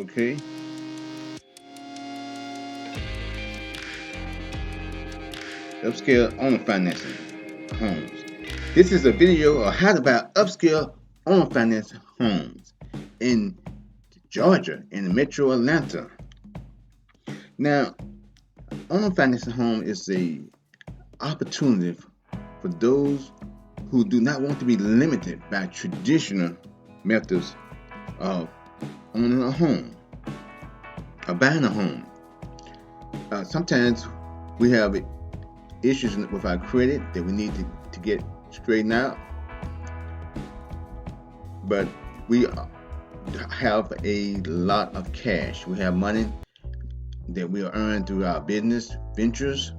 Okay, upscale owner financing homes. This is a video of how to buy upscale owner finance homes in Georgia, in the metro Atlanta. Now, owner financing home is a opportunity for those who do not want to be limited by traditional methods of owning a home or buying a home. Sometimes we have issues with our credit that we need to get straightened out, but we have a lot of cash. We have money that we earn through our business ventures.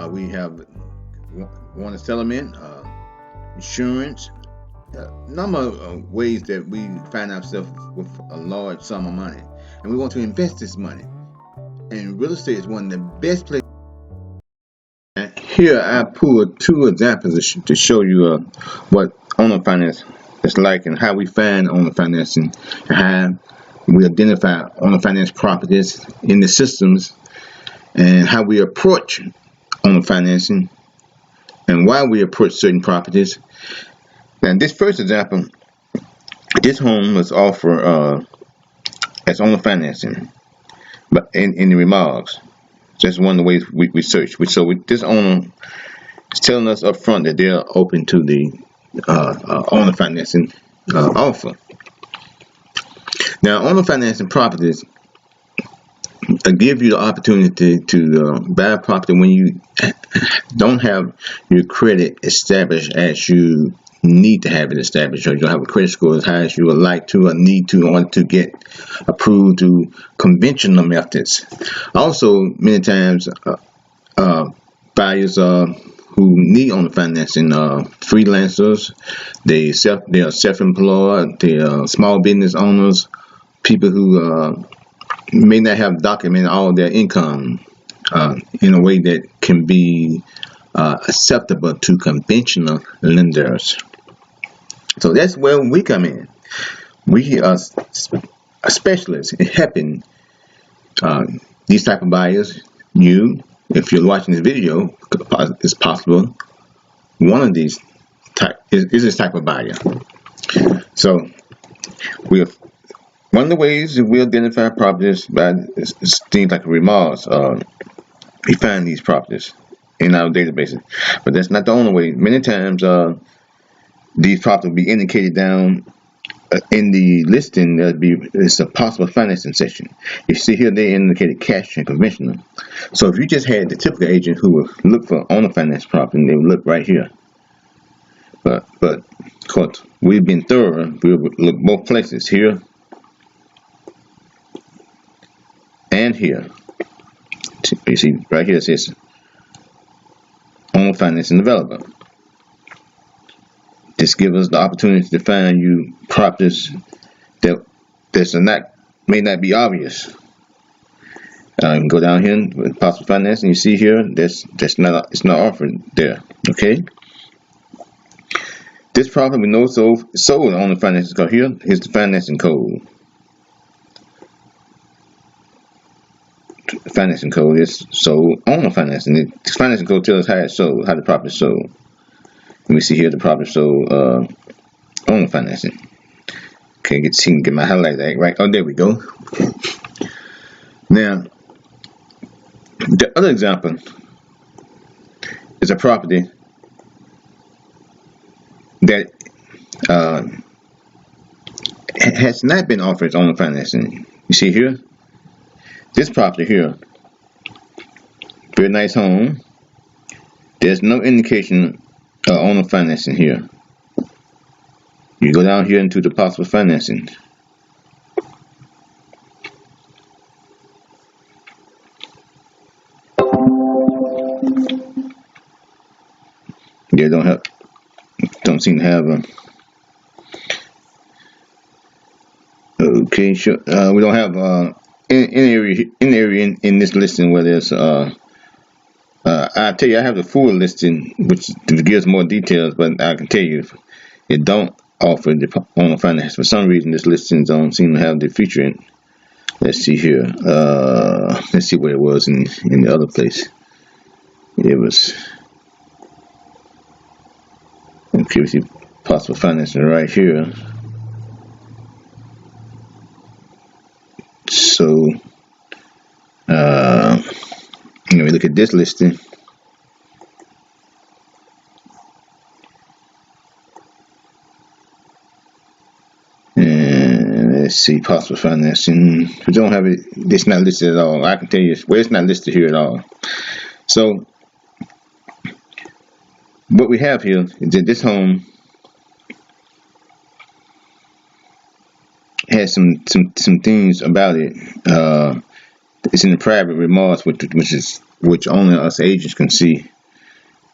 We have warranty settlement, insurance, a number of ways that we find ourselves with a large sum of money, and we want to invest this money. And real estate is one of the best places. Here I pulled two examples to show you what owner finance is like and how we find owner financing and how we identify owner finance properties in the systems and how we approach owner financing and why we approach certain properties. Now, this first example, this home was offered as owner financing, but in the remarks. That's one of the ways we search. This owner is telling us up front that they're open to the owner financing offer. Now, owner financing properties give you the opportunity to buy a property when you don't have your credit established as you need to have it established, or you don't have a credit score as high as you would like to or need to in order to get approved through conventional methods. Also, many times buyers who need owner financing are freelancers, they are self-employed, they are small business owners, people who may not have documented all their income in a way that can be acceptable to conventional lenders. So that's where we come in. We are specialists in helping these type of buyers. You, if you're watching this video, it's possible one of these is this type of buyer. So one of the ways that we identify properties by things like remarks. We find these properties in our databases, but that's not the only way. Many times these properties will be indicated down in the listing. It's a possible financing section. You see here they indicated cash and conventional. So if you just had the typical agent who would look for owner finance property, they would look right here. But of course we've been thorough. We would look both places, here and here. You see right here it says owner financing developer. This gives us the opportunity to find you properties that may not be obvious. You can go down here with possible financing. You see here, it's not offered there. Okay. This property we know sold on the financing code. Here's the financing code. Financing code is sold owner financing. The financing code tells us how it's sold, how the property is sold. Let me see here, the property sold owner financing. Okay, get my highlight right. Oh, there we go. Now, the other example is a property that has not been offered as owner financing. You see here, this property here, very nice home. There's no indication of owner financing here. You go down here into the possible financing. They don't seem to have a. Okay, sure. We don't have any area in this listing where there's I tell you, I have the full listing which gives more details, but I can tell you it don't offer the owner finance. For some reason, this listing don't seem to have the feature in. Let's see here. Let's see where it was in the other place. It was, okay, we see possible financing right here. So let me look at this listing. And let's see, possible financing. We don't have it. It's not listed at all. I can tell you, well, it's not listed here at all. So what we have here is that this home has some things about it. It's in the private remarks, which only us agents can see.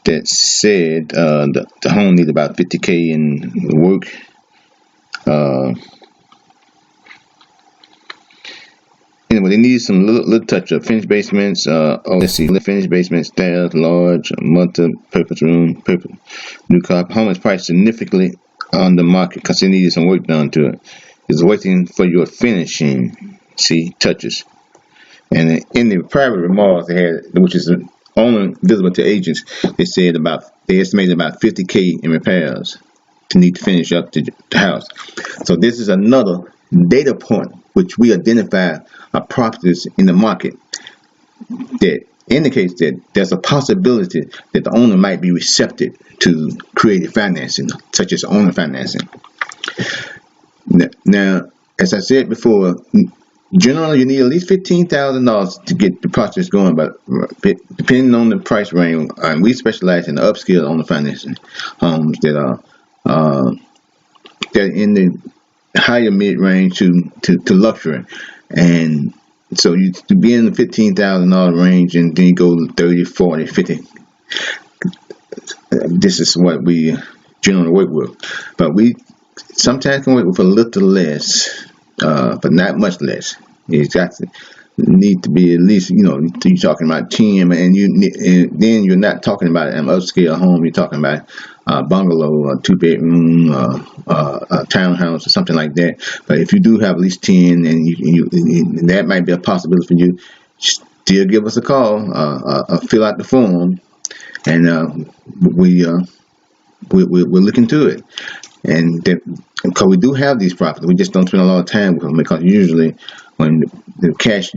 That said, the home needs about $50K in work. Anyway, they need some little touch up. Finished basements. Let's see. Finished basements, stairs, large, multi-purpose room, new car. Home is priced significantly on the market because it needed some work done to it. It's waiting for your finishing. See, touches. And in the private remarks they had, which is only visible to agents, they estimated about $50K in repairs to need to finish up the house. So this is another data point which we identify properties in the market that indicates that there's a possibility that the owner might be receptive to creative financing, such as owner financing. Now, as I said before, generally you need at least $15,000 to get the process going, but depending on the price range, and we specialize in the upscale owner financing homes that are in the higher mid-range to luxury. And so you to be in the $15,000 range, and then you go 30, 40, 50. This is what we generally work with, but we sometimes can work with a little less, but not much less. It's got to need to be at least, you're talking about 10, and then you're not talking about an upscale home. You're talking about a bungalow, a 2-bedroom, a townhouse, or something like that. But if you do have at least 10, and that might be a possibility for you, still give us a call, fill out the form, and we'll look into it. And because we do have these properties, we just don't spend a lot of time with them, because usually when the cash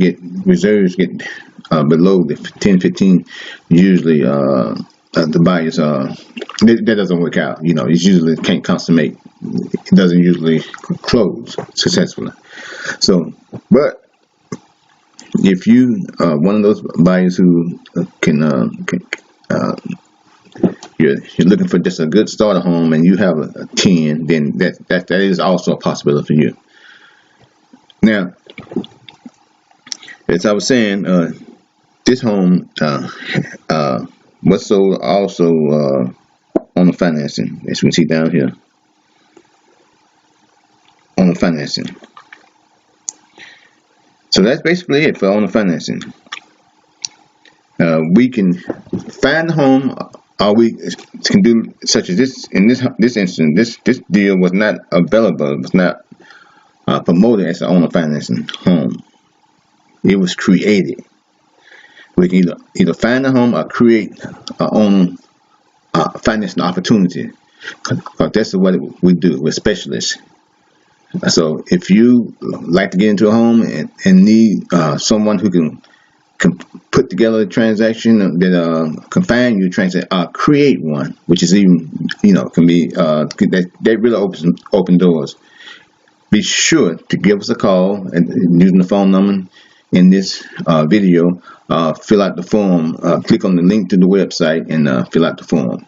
reserves get below the 10, 15, usually the buyers that doesn't work out. It usually can't consummate. It doesn't usually close successfully. So, but if you are one of those buyers who you're looking for just a good starter home, and you have a 10, then that is also a possibility for you. Now, as I was saying, this home was sold also on the financing, as we can see down here, on the financing. So that's basically it for on the financing. We can find the home. We can do such as this. In this instance, this deal was not available. It was not promoted as an owner financing home. It was created. We can either find a home or create our own financing opportunity. Because that's what we do. We're specialists. So if you like to get into a home and need someone who can put together a transaction that can find you transaction, create one, which is even can be that really open doors. Be sure to give us a call and using the phone number in this video. Fill out the form. Click on the link to the website and fill out the form.